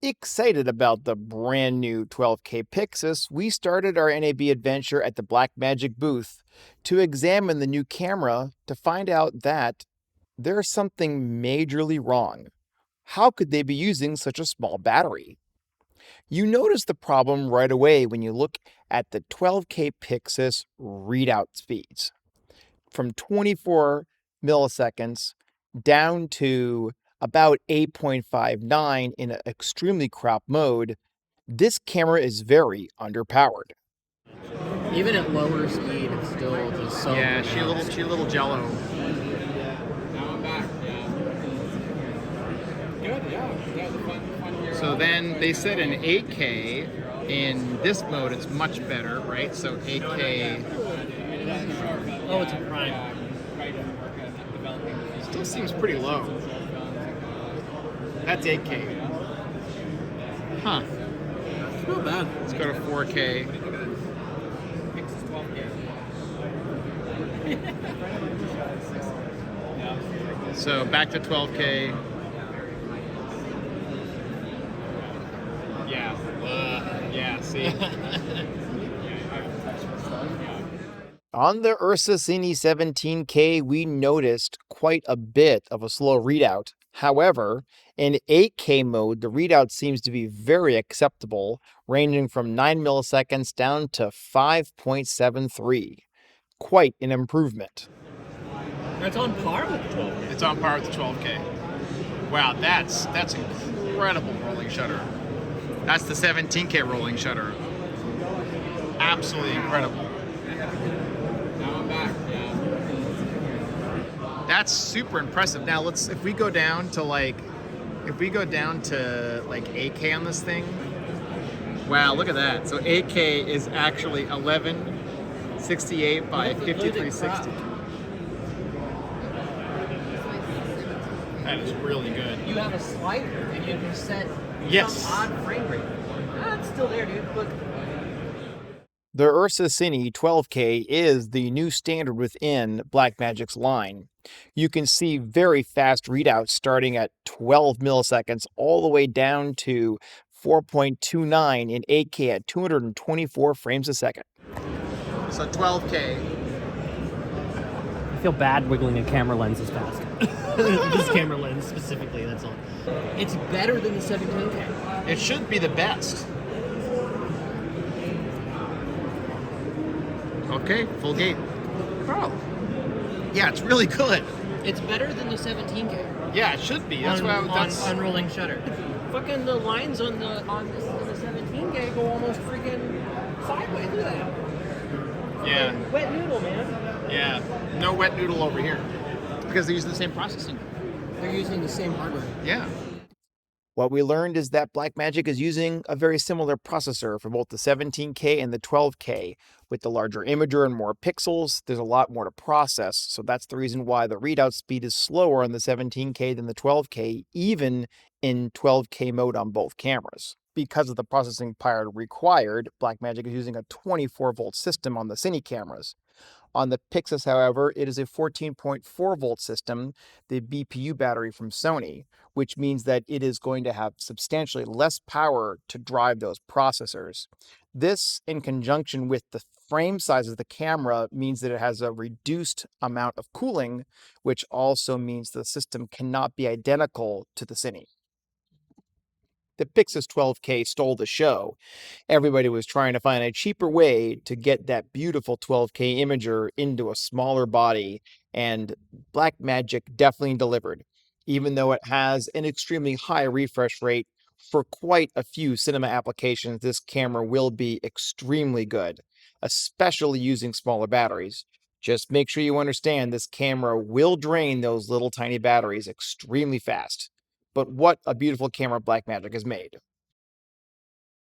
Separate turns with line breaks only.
Excited about the brand new 12K Pyxis, we started our NAB adventure at the Blackmagic booth to examine the new camera to find out that there's something majorly wrong. How could they be using such a small battery? You notice the problem right away when you look at the 12K Pyxis readout speeds. From 24 milliseconds down to about 8.59 in an extremely crop mode, this camera is very underpowered.
Even at lower speed, it's still just so.
Yeah, she a little jello.
Now I'm back. Yeah. Good. Yeah. Fun.
So then they said in 8K, in this mode it's much better, right? So 8K
Oh, it's a prime.
still seems pretty low. That's 8K. Huh.
It's not bad.
Let's go to 4K.
Pyxis 12K.
So back to 12K. Yeah. Yeah, see?
On the URSA Cine 17K, we noticed quite a bit of a slow readout. However, in 8K mode, the readout seems to be very acceptable, ranging from 9 milliseconds down to 5.73. Quite an improvement.
It's on par with the 12.
It's on par with the 12K. Wow, that's incredible rolling shutter. That's the 17K rolling shutter. Absolutely incredible.
Now I'm back. Yeah.
That's super impressive. Now if we go down to like 8K on this thing. Wow, look at that. So 8K is actually 1168 by 5360. That is really good.
You have a slider and you can set
Yes.
some odd frame rate. It's still there, dude. Look.
The URSA Cine 12K is the new standard within Blackmagic's line. You can see very fast readouts starting at 12 milliseconds all the way down to 4.29 in 8K at 224 frames a second.
So 12K.
I feel bad wiggling a camera lens this fast. This camera lens specifically, that's all. It's better than the 17K.
It should be the best. Okay, full gate.
Bro,
Yeah, it's really good.
it's better than the 17K.
Yeah, it should be. That's
on rolling shutter. Fucking the lines on the 17K go almost freaking sideways. Look at that.
Yeah.
Wet noodle, man.
Yeah. No wet noodle over here. Because they're using the same processing.
They're using the same hardware.
Yeah.
What we learned is that Blackmagic is using a very similar processor for both the 17K and the 12K. With the larger imager and more pixels, there's a lot more to process, so that's the reason why the readout speed is slower on the 17K than the 12K, even in 12K mode on both cameras. Because of the processing power required, Blackmagic is using a 24-volt system on the Cine cameras. On the Pyxis, however, it is a 14.4-volt system, the BPU battery from Sony, which means that it is going to have substantially less power to drive those processors. This, in conjunction with the frame size of the camera, means that it has a reduced amount of cooling, which also means the system cannot be identical to the Cine. The Pyxis 12K stole the show. Everybody was trying to find a cheaper way to get that beautiful 12K imager into a smaller body, and Blackmagic definitely delivered. Even though it has an extremely high refresh rate, for quite a few cinema applications, this camera will be extremely good, especially using smaller batteries. Just make sure you understand this camera will drain those little tiny batteries extremely fast. But what a beautiful camera Blackmagic has made.